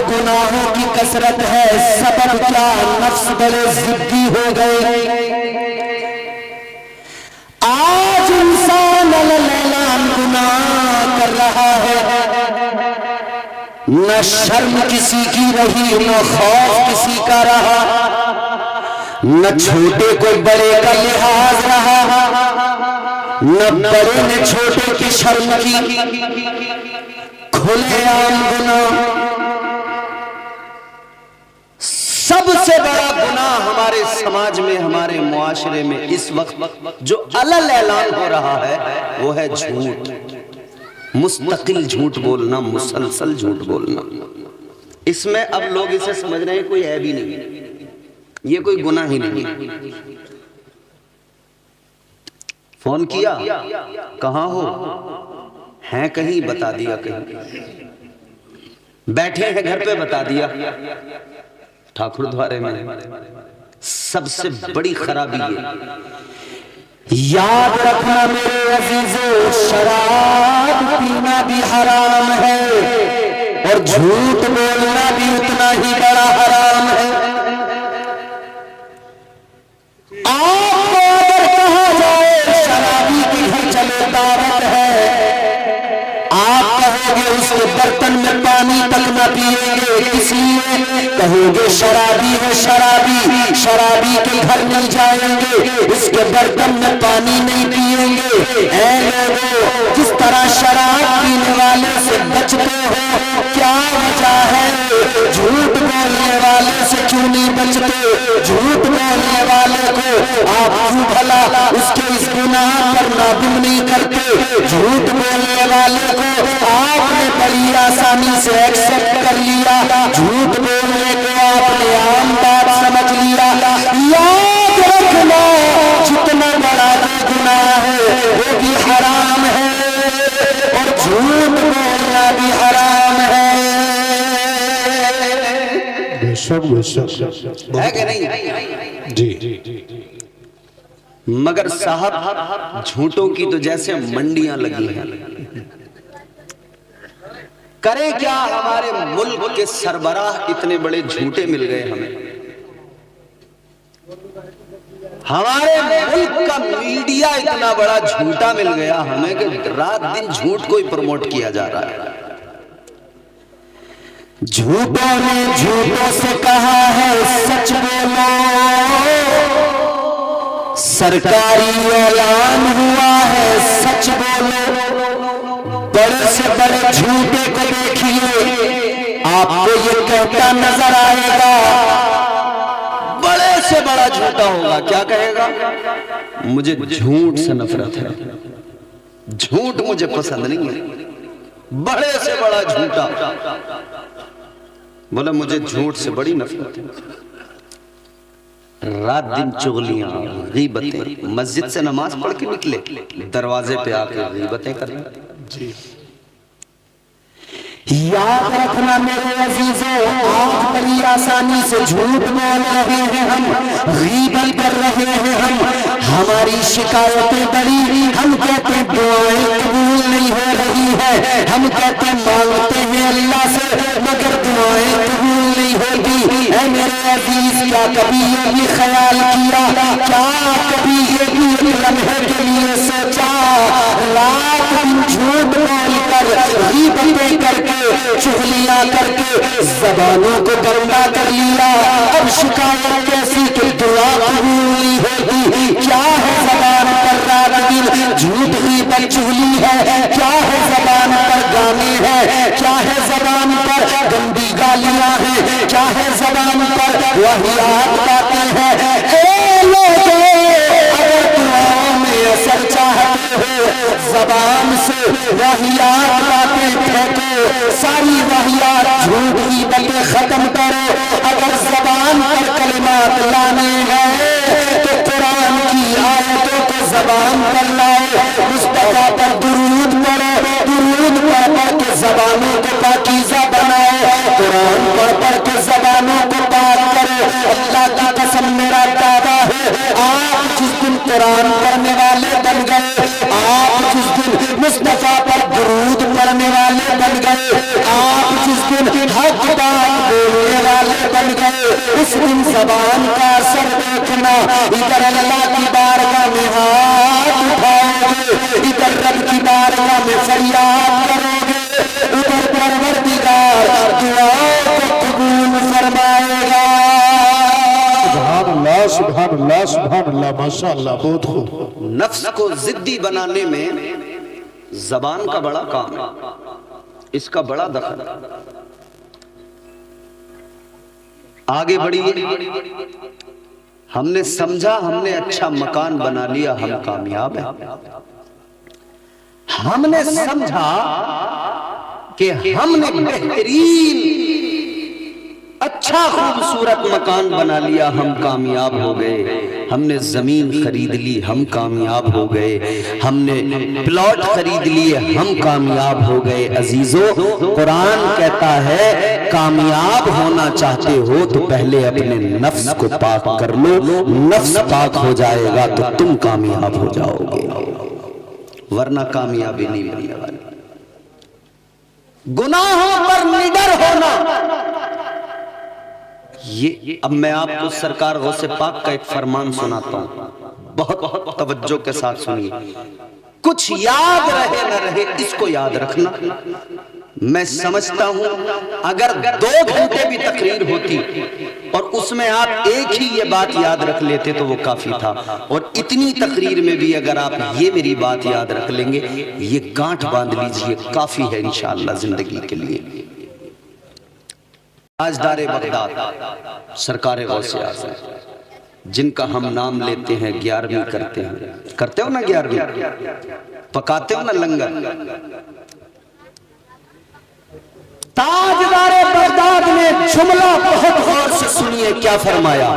گناہوں کی کثرت ہے، سبب کیا نفس بڑے ضدی ہو گئے۔ آج انسان اعلان گناہ کر رہا ہے، نہ شرم کسی کی رہی، نہ خوف کسی کا رہا، نہ چھوٹے کو بڑے کا لحاظ رہا، نہ بڑے نے چھوٹے کی شرم کی، کھلے عام گناہ۔ سب سے بڑا گناہ ہمارے سماج میں، ہمارے معاشرے میں اس وقت جو علل اعلان ہو رہا ہے وہ ہے جھوٹ، مستقل جھوٹ بولنا، مسلسل جھوٹ بولنا۔ اس میں اب لوگ اسے سمجھ رہے ہیں کوئی عیب ہی نہیں، یہ کوئی گناہ ہی نہیں۔ فون کیا، کہاں ہو، ہیں کہیں، بتا دیا کہیں، بیٹھے ہیں گھر پہ، بتا دیا۔ ٹھاکر دوارے میں سب سے بڑی خرابی یہ، یاد رکھنا میرے عزیزو، شراب پینا بھی حرام ہے اور جھوٹ بولنا بھی اتنا ہی بڑا حرام ہے۔ آپ کو اگر کہا جائے شرابی کی گھر چلے دعوت ہے، آپ کہو گے اس کے برتن میں پانی تک نہ پیئیں گے، اس لیے کہو گے شرابی ہے، شرابی کے گھر نہیں جائیں گے، اس کے برتن میں پانی نہیں پیئیں گے۔ اے لوگوں، جس طرح شراب پینے والے سے بچتے ہو، کیا وجہ ہے جھوٹ بولنے والے سے کیوں نہیں بچتے؟ جھوٹ بولنے والے کو آپ کیوں بھلا اس کے اس گناہ پر نادم نہیں کرتے؟ جھوٹ بولنے والے کو آپ نے بڑی آسانی سے ایکسپٹ کر لیا، جھوٹ بولنے کو آپ نے عام بات سمجھ لیا۔ یاد رکھنا جتنا بڑا گناہ ہے وہ بھی حرام ہے اور جھوٹ بولنا بھی حرام ہے۔ بے شک بے شک، ہے کہ نہیں؟ جی مگر صاحب جھوٹوں کی تو جیسے منڈیاں لگی ہیں، کریں کیا؟ ہمارے ملک کے سربراہ اتنے بڑے جھوٹے مل گئے ہمیں، ہمارے ملک کا میڈیا اتنا بڑا جھوٹا مل گیا ہمیں کہ رات دن جھوٹ کو ہی پروموٹ کیا جا رہا ہے۔ جھوٹوں نے جھوٹوں سے کہا ہے سچ بولو، سرکاری اعلان ہوا ہے سچ بولو۔ بڑے سے بڑے جھوٹے کو دیکھیے، آپ کو یہ کہتا نظر آئے گا، بڑے سے بڑا جھوٹا ہوگا، کیا کہے گا؟ مجھے جھوٹ سے نفرت ہے، جھوٹ مجھے پسند نہیں ہے۔ بڑے سے بڑا جھوٹا بولا مجھے جھوٹ سے بڑی نفرت ہے۔ رات دن چغلیاں، غیبتیں، مسجد سے نماز پڑھ کے نکلے، دروازے پہ آ کے غیبتیں کریں۔ یاد رکھنا میرے عزیزو، آج بڑی آسانی سے جھوٹ بول رہے ہیں ہم، غیبت کر رہے ہیں ہم، ہماری شکایتیں بڑی، ہم کہتے ہیں دعائیں قبول نہیں ہو رہی ہے، ہم کہتے ہیں مانگتے ہیں اللہ سے مگر دعائیں قبول نہیں ہوتی۔ اے میرے عزیز، کیا کبھی یہ بھی خیال کیا، کیا کبھی یہ بھی لمحے کے لیے سوچا، رات دن جھوٹ بول کر، غیبتیں کر کے، چغلیاں کر کے زبانوں کو گندا کر لیا، اب شکایت کیسی کہ دعا قبول نہیں ہوتی؟ کیا ہے زبان پر رات دن جھوٹ غیبت چغلی ہے؟ کیا ہے زبان پر گانے ہیں؟ کیا ہے زبان پر گندی گالیاں ہیں؟ کیا ہے زبان پر واہیات باتیں ہیں؟ اے لوگوں، اگر دعاؤں میں اثر چاہتے ہو، زبان سے واہیات باتیں پھینکو، ساری واہیات جھوٹ کی باتیں ختم کرو۔ اگر زبان پر کلمات لانے ہیں تو قرآن کی آیتوں کو زبان پر لاؤ، مصطفیٰ پر درود پڑھو، درود پڑھ کے زبانوں کو پاکیزہ بناؤ، قرآن پڑھ کے زبانوں کو پاک کرو۔ اللہ کی قسم میرا دعویٰ ہے، آپ جس دن قرآن پڑھنے والے بن گئے، آپ جس دن مصطفیٰ پر درود پڑھنے والے بن گئے، آپ جس دن حق حق بات بولنے والے بن گئے، اس دن زبان کا اثر دیکھنا، ادھر اللہ کی بارگاہ میں ہاتھ اٹھاؤ گے، ادھر رب کی بارگاہ میں فریاد کرو گے، ادھر پروردگار دعاؤں کو قبول فرمائے گا۔ سبحان اللہ سبحان اللہ سبحان اللہ، ماشاء اللہ، بہت خوب۔ نفس کو ضدی بنانے میں زبان کا بڑا کام ہے، اس کا بڑا دخل ہے۔ آگے بڑھیے، ہم نے سمجھا ہم نے اچھا مکان بنا لیا، ہم کامیاب ہیں۔ ہم نے سمجھا کہ ہم نے بہترین اچھا خوبصورت مکان بنا لیا، ہم کامیاب ہو گئے۔ ہم نے زمین خرید لی، ہم کامیاب ہو گئے۔ ہم نے پلاٹ خرید لیے، ہم کامیاب ہو گئے۔ عزیزو، قرآن کہتا ہے کامیاب ہونا چاہتے ہو تو پہلے اپنے نفس کو پاک کر لو، نفس پاک ہو جائے گا تو تم کامیاب ہو جاؤ گے، ورنہ کامیابی نہیں ملنے والی۔ گناہوں پر نڈر ہونا، یہ اب میں آپ کو سرکار غوث پاک کا ایک فرمان سناتا ہوں، بہت توجہ کے ساتھ سنیے۔ کچھ یاد رہے نہ رہے اس کو یاد رکھنا۔ میں سمجھتا ہوں اگر 2 گھنٹے بھی تقریر ہوتی اور اس میں آپ ایک ہی یہ بات یاد رکھ لیتے تو وہ کافی تھا، اور اتنی تقریر میں بھی اگر آپ یہ میری بات یاد رکھ لیں گے، یہ گانٹھ باندھ لیجئے، کافی ہے انشاءاللہ زندگی کے لیے۔ تاجدار بغداد سرکار غوث اعظم، جن کا ہم نام لیتے ہیں 11ویں کرتے ہو نا 11ویں، پکاتے ہو نا لنگر۔ تاجدار بغداد نے جملہ بہت غور سے سنیے کیا فرمایا۔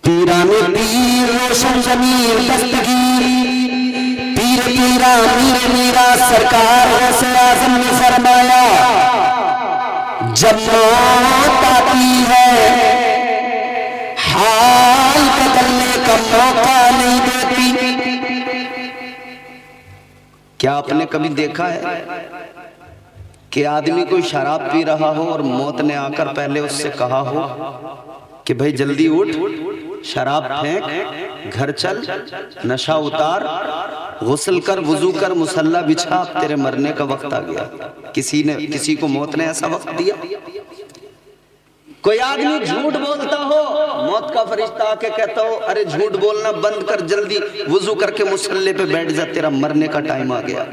پیران پیر روشن ضمیر دستگیر، پیر پیرا میر میرا سرکار غوث اعظم نے فرمایا جب موت آتی ہے حال بدلنے کا موقع نہیں دیتی۔ کیا آپ نے کبھی دیکھا ہے کہ آدمی کوئی شراب پی رہا ہو اور موت نے آ کر پہلے اس سے کہا ہو کہ بھائی جلدی اٹھ، شراب پھینک، گھر چل، نشہ اتار، غسل کر، وضو کر، مصلی بچھا، اب تیرے مرنے کا وقت آ گیا؟ کسی کو موت نے ایسا وقت دیا؟ کوئی آدمی جھوٹ بولتا ہو، موت کا فرشتہ آ کے کہتا ہو ارے جھوٹ بولنا بند کر، جلدی وضو کر کے مصلی پہ بیٹھ جا، تیرا مرنے کا ٹائم آ گیا۔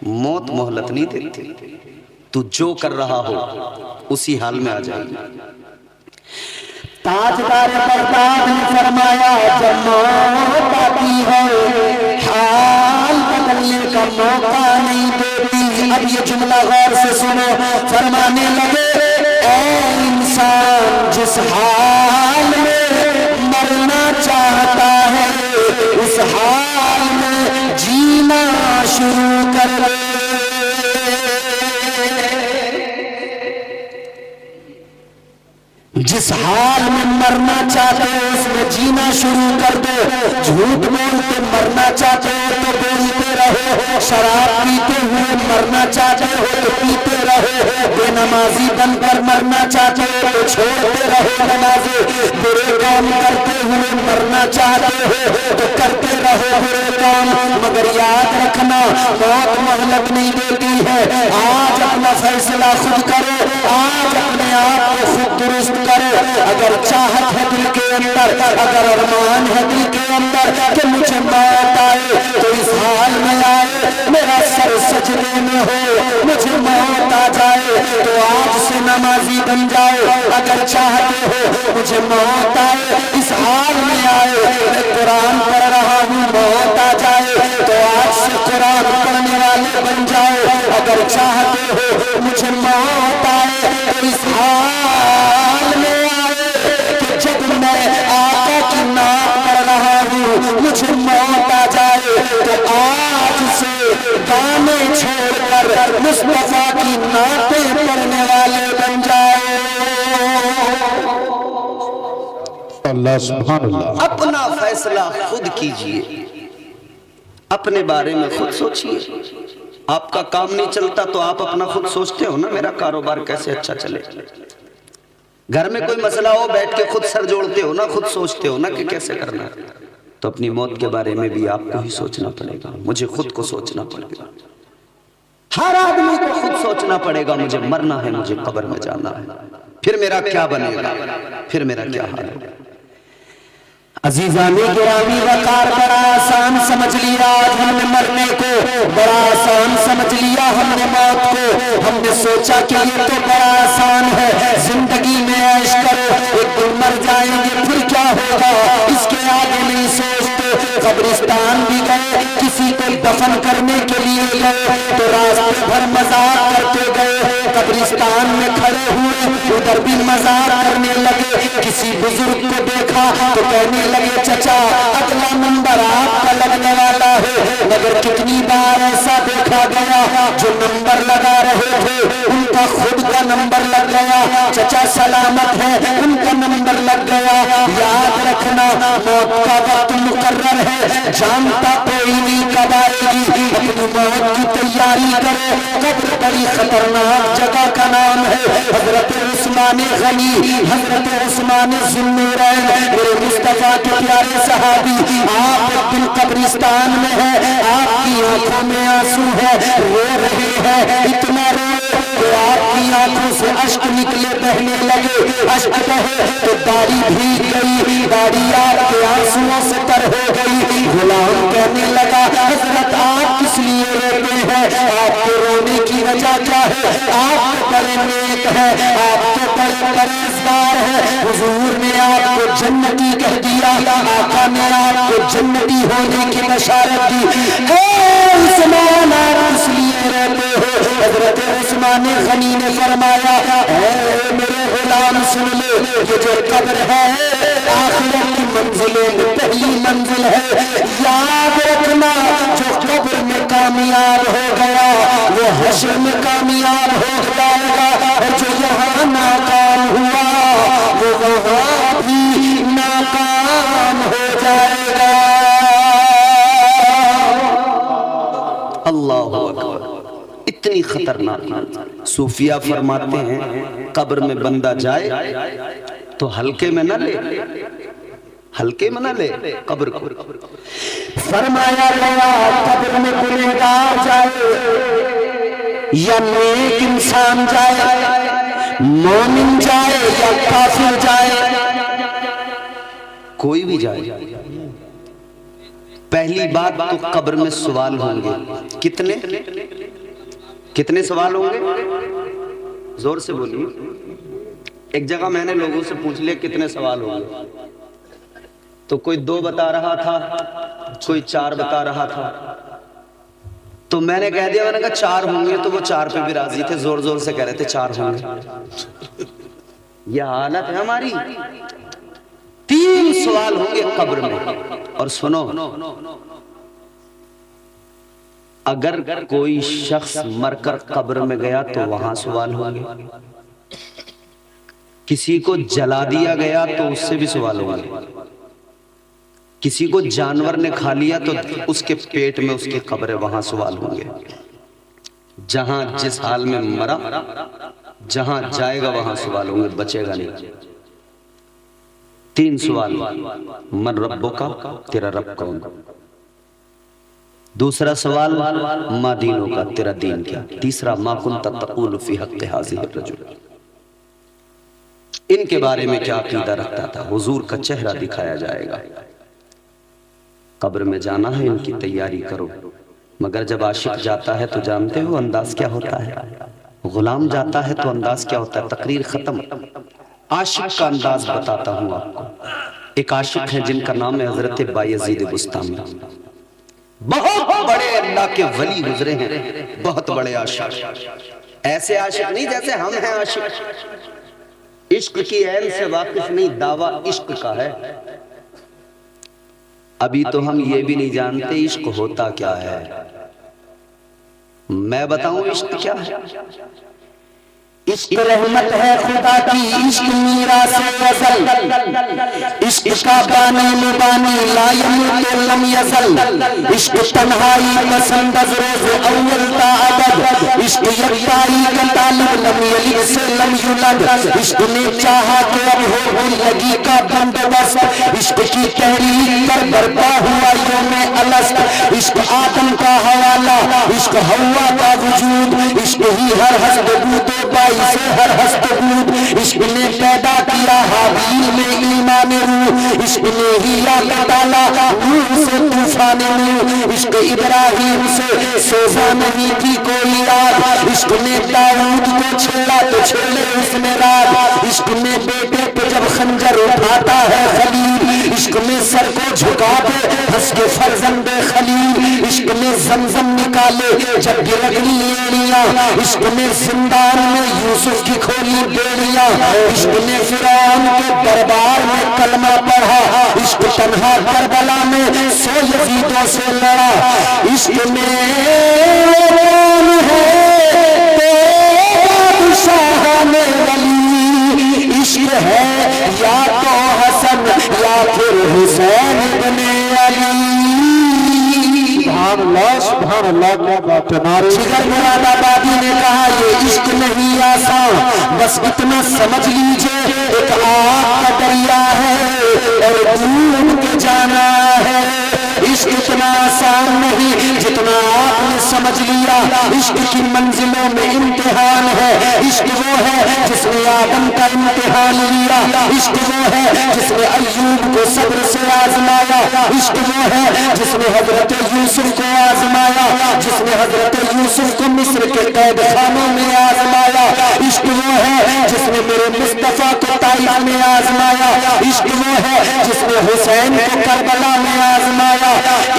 موت مہلت نہیں دیتی، تو جو کر رہا ہو اسی حال میں آ جائے گی۔ تاجدار بغداد نے فرمایا جب موت آتی ہے حال بدلنے کا موقع نہیں دیتی۔ اب یہ جملہ غور سے سنو، فرمانے لگے اے انسان جس حال میں مرنا چاہتا ہے اس حال میں جینا شروع کر دے۔ جس حال میں مرنا چاہتے ہو اس میں جینا شروع کر دو۔ جھوٹ بول کے مرنا چاہتے ہو تو بولتے رہو، شراب پیتے ہوئے مرنا چاہتے ہو تو پیتے رہو، بے نمازی بن کر مرنا چاہتے ہو تو چھوڑتے رہو نمازیں، برے کام کرتے ہوئے مرنا چاہتے ہو تو کرتے رہو برے کام، مگر یاد رکھنا موت مہلت نہیں دیتی ہے۔ آج اپنا فیصلہ خود کرو، آج اپنے آپ کو خود درست کرو۔ اگر چاہت ہے دل کے اندر، اگر ارمان ہے دل کے اندر کہ مجھے موت آئے تو اس حال میں آئے میرا سر سجدے میں ہو، مجھے موت آ جائے تو آج سے نمازی بن جاؤ۔ اگر چاہتے ہو مجھے موت آئے اس حال میں آئے میں قرآن پڑھ رہا ہوں موت آ جائے تو آج سے قرآن پڑھنے والے بن جاؤ۔ اگر چاہتے ہو مجھے موت آئے تو اس حال میں آئے کہ جب میں آقا کی نام پڑھ رہا ہوں مجھے موت آ جائے تو آج سے گانے چھوڑ کر مصطفیٰ کی نعتیں پڑھنے والے بن جاؤ۔ اللہ سبحان اللہ۔ اپنا فیصلہ خود کیجئے، اپنے بارے میں خود سوچئے۔ آپ کا کام نہیں چلتا تو آپ اپنا خود سوچتے ہو نا میرا کاروبار کیسے اچھا چلے. گھر میں کوئی مسئلہ ہو بیٹھ کے خود سر جوڑتے ہو نا, خود سوچتے ہو نا کہ کیسے کرنا ہے. تو اپنی موت کے بارے میں بھی آپ کو ہی سوچنا پڑے گا, مجھے خود کو سوچنا پڑے گا, ہر آدمی کو خود سوچنا پڑے گا مجھے مرنا ہے, مجھے قبر میں جانا ہے, پھر میرا کیا بنے گا, پھر میرا کیا حال ہوگا. عزیزان گرامی وقار بڑا آسان سمجھ لیا ہم نے مرنے کو, بڑا آسان سمجھ لیا ہم نے موت کو. ہم نے سوچا کہ یہ تو بڑا آسان ہے, زندگی میں عیش کرو, ایک دن مر جائیں گے پھر کیا ہوگا, اس کے آگے نہیں سوچتے. قبرستان بھی گئے, کسی کو دفن کرنے کے لیے گئے تو راستے بھر مذاق کرتے گئے. قبرستان میں کھڑے ہوئے, ادھر بھی مذاق کرنے لگے. کسی بزرگ کو دیکھا تو کہنے لگے چچا اگلا نمبر آپ کا لگنے والا ہے. مگر کتنی بار ایسا دیکھا گیا جو نمبر لگا رہے تھے ان کا خود کا نمبر لگ گیا. چچا سلامت ہے, ان کا نمبر لگ گیا. یاد رکھنا موت کا وقت مقرر ہے, جانتا کوئی نہیں کب آئے گی. اپنی موت کی تیاری کرو, قبر بڑی خطرناک جگہ کا نام ہے. حضرت عثمان غنی, حضرت عثمان ذوالنورین میرے مصطفیٰ کے پیارے صحابی, آپ ایک دن قبرستان میں ہیں, آپ کی آنکھوں میں آنسو ہے, رو رہے ہیں, اتنا روئے کہ آپ کی آنکھوں سے اشک نکلے, بہنے لگے. اشک بہے تو داڑھی بھیگ گئی, داڑھی آپ کے آنسوؤں سے تر ہو گئی. غلام کہنے لگا حضرت آپ کس لیے روتے ہیں, آپ کے رونے کی وجہ کیا ہے, آپ تو بڑے نیک ہیں, آپ تو بڑے پرہیزگار ہیں. حضور نے آپ کو جنتی کہہ دیا, آقا نے آپ کو جنتی ہونے کی بشارت دی. اے عثمان آپ کس لیے روتے ہو. حضرت عثمان غنی نے فرمایا اے میرے غلام سن لے, یہ جو قبر ہے آخرت کی منزلوں میں پہلی منزل ہے. یاد رکھنا جو قبر میں کامیاب ہو گیا وہ حشر میں کامیاب ہو جائے گا, اور جو یہاں ناکام ہوا وہ وہاں بھی ناکام ہو جائے گا. اللہ اکبر, اتنی خطرناک. صوفیہ فرماتے ہیں قبر میں بندہ جائے تو ہلکے میں نہ لے, ہلکے میں نہ لے قبر کو. فرمایا گیا قبر میں گنہگار جائے یا نیک انسان جائے, مومن جائے یا کافر جائے, کوئی بھی جائے, پہلی بات تو قبر میں سوال ہوں گے. کتنے سوال ہوں گے, زور سے بولیے. ایک جگہ میں نے لوگوں سے پوچھ لیا کتنے سوال ہوں گے, تو کوئی 2 بتا رہا تھا, کوئی 4 بتا رہا تھا. تو میں نے کہہ دیا, میں نے کہا 4 ہوں گے, تو وہ 4 پہ بھی راضی تھے, زور زور سے کہہ رہے تھے 4 ہوں گے. یہ حالت ہے ہماری. 3 سوال ہوں گے قبر میں. اور سنو, اگر کوئی شخص مر کر قبر میں گیا تو وہاں سوال ہوں گے, کسی کو جلا دیا گیا تو اس سے بھی سوال ہوں گے, کسی کو جانور نے کھا لیا تو اس کے پیٹ میں اس کی قبر ہے, وہاں سوال ہوں گے. جہاں جس حال میں مرا, جہاں جائے گا وہاں سوال ہوں گے, بچے گا نہیں. 3 سوال, من ربوں کا, تیرا رب کون. دوسرا سوال ما دینوں کا, تیرا دین کیا. تیسرا ما کنت تقول فی حق ھذہ الرجل, ان کے بارے میں کیا عقیدہ رکھتا تھا. حضور کا چہرہ دکھایا جائے گا. قبر میں جانا ہے, ان کی تیاری کرو. مگر جب عاشق جاتا ہے تو جانتے ہو انداز کیا ہوتا ہے, غلام جاتا ہے تو انداز کیا ہوتا ہے. تقریر ختم, عاشق کا انداز بتاتا ہوں آپ کو. ایک عاشق ہے جن کا نام ہے حضرت بایزید بستامی, بہت بڑے اللہ کے ولی گزرے ہیں, بہت بڑے عاشق. ایسے عاشق نہیں جیسے ہم ہیں عاشق, عشق کی عین سے واقف نہیں, دعویٰ عشق کا ہے. ابھی تو ہم یہ بھی نہیں جانتے عشق ہوتا کیا ہے. میں بتاؤں عشق کیا ہے. عشق رحمت ہے خدا کی، عشق میراث ازل، عشق کا بانی مبانی لا یموت لم یزل، عشق تنہائی پسند از روز اول تا ابد، عشق یکتائی کا طالب لم یلد سے لم یولد، عشق نے چاہا کہ اب ہو زندگی کا بندوبست، عشق کی تحریک پر برپا ہوا یوم الست، عشق آدم کا حوالہ، عشق حوا کا وجود، عشق ہی ہر ہست بود و بائی سے ہر ہست بود، عشق نے پیدا کیا حابیل میں ایمان روح، عشق نے ہی اللہ تعالیٰ نوح سے طوفان نوح، عشق ابراہیم سے سوزا نہیں تھی کوئی آگ، عشق نے داؤد کو چھیڑا تو چھیڑے اس میں راگ، عشق میں بیٹے پہ جب خنجر اٹھاتا ہے خلیل، عشق میں سر کو جھکا دے ہنس کے فرزند خلیل، عشق میں زمزم نکالے جب گرگنی ایڑیاں، عشق میں زندان میں یوسف کی کھولی بیڑیاں، عشق نے فرعون کے دربار میں کلمہ پڑھا، عشق تنہا کربلا میں 100 یزیدوں سے لڑا، عشق میں کون ہے بادشاہ میں ولی، عشق ہے یا تو حسن یا پھر حسین ابن علی۔ سبحان اللہ کیا بات ہے، نعرہ جگر مراد آبادی نے کہا یہ عشق نہیں آسان، بس اتنا سمجھ لیجئے ایک آگ کا دریا ہے اور ڈوب کے جانا ہے، عشق اتنا آسان نہیں جتنا آپ نے سمجھ لیا، عشق کی منزلوں میں امتحان ہے، عشق وہ ہے جس نے آدم کا امتحان لیا، عشق وہ ہے جس نے ایوب کو صبر سے آزمایا، عشق وہ ہے جس نے حضرت یوسف کو آزمایا، جس نے حضرت یوسف کو مصر کے قید خانوں میں آزمایا، عشق وہ ہے جس نے میرے مصطفیٰ کو طائف میں آزمایا، عشق وہ ہے جس نے حسین کو کربلا میں آزمایا،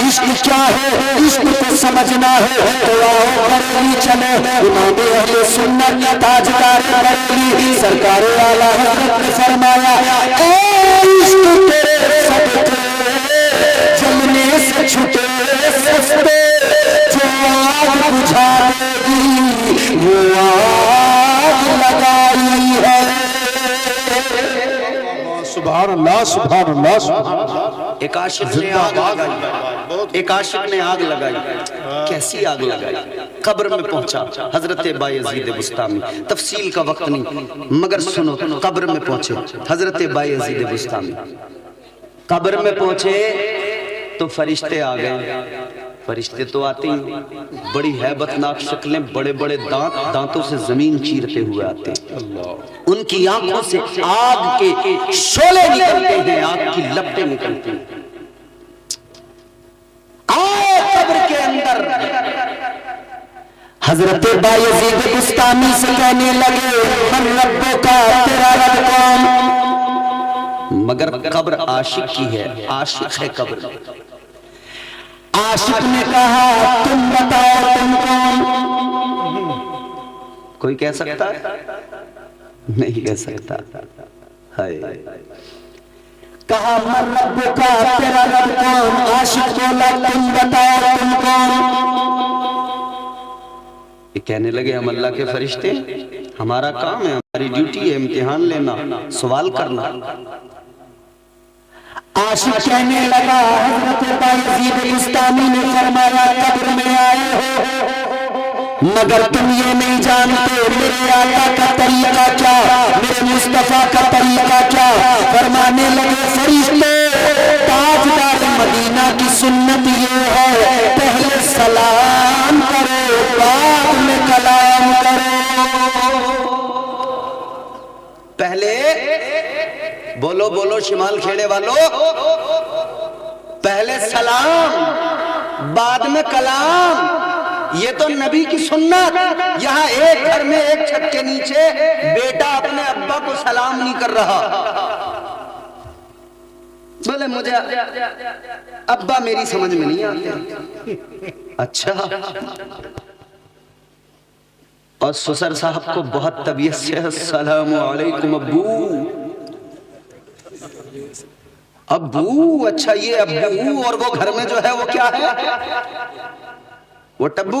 عشق کیا ہے عشق کو سمجھنا ہے تو آؤ بریلی چلے، امام اہل سنت تاجدار بریلی سرکار اعلیٰ حضرت نے فرمایا اے عشق تیرے صدقے جلنے سے چھٹے سستے، جو آگ بجھا دے گی وہ آگ لگائی ہے۔ سبحان اللہ سبحان اللہ سبحان اللہ۔ ایک عاشق نے آگ لگائی، ایک عاشق نے آگ لگائی، کیسی آگ لگائی؟ قبر میں پہنچا حضرت بایزید بستامی، تفصیل کا وقت نہیں مگر سنو، قبر میں پہنچے حضرت بایزید بستامی، قبر میں پہنچے تو فرشتے آ گئے، فرشتے تو آتے ہیں بڑی ہیبت ناک شکلیں، بڑے بڑے دانت، دانتوں سے زمین چیرتے ہوئے آتے ہیں، ان کی آنکھوں سے آگ کے شعلے نکلتے ہیں، آگ کی لپٹیں نکلتی ہیں، آئے قبر کے اندر حضرت بایزید بستامی سے کہنے لگے من ربو کا تیرا رب کون؟ مگر قبر عاشق کی ہے، عاشق ہے قبر، عاشق نے کہا تم بتاؤ تم کون؟ کوئی کہہ سکتا ہے؟ نہیں کہہ سکتا، ہائے کہا من ربو کا تیرا رب کون؟ عاشق بولا تم بتاؤ تم کون؟ یہ کہنے لگے ہم اللہ کے فرشتے، ہمارا کام ہے، ہماری ڈیوٹی ہے امتحان لینا، سوال کرنا۔ عاشق کہنے لگا حضرت بایزید بستامی نے فرمایا قبر میں آئے ہو مگر تم یہ نہیں جانتے میرے آقا کا طریقہ کیا، میرے مصطفیٰ کا طریقہ کیا؟ فرمانے لگے فرشتے تاجدار مدینہ کی سنت یہ ہے پہلے سلام کرو بعد میں کلام کرو، پہلے بولو بولو شمال کھیڑے والو، پہلے سلام بعد میں کلام، یہ تو نبی کی سنت۔ یہاں ایک گھر میں ایک چھت کے نیچے بیٹا اپنے ابا کو سلام نہیں کر رہا، بولے مجھے ابا میری سمجھ میں نہیں آتے، اچھا، اور سسر صاحب کو بہت طبیعت سے السلام علیکم ابو، ابو، اچھا یہ ابو، اور وہ گھر میں جو ہے وہ کیا ہے؟ وہ ٹبو۔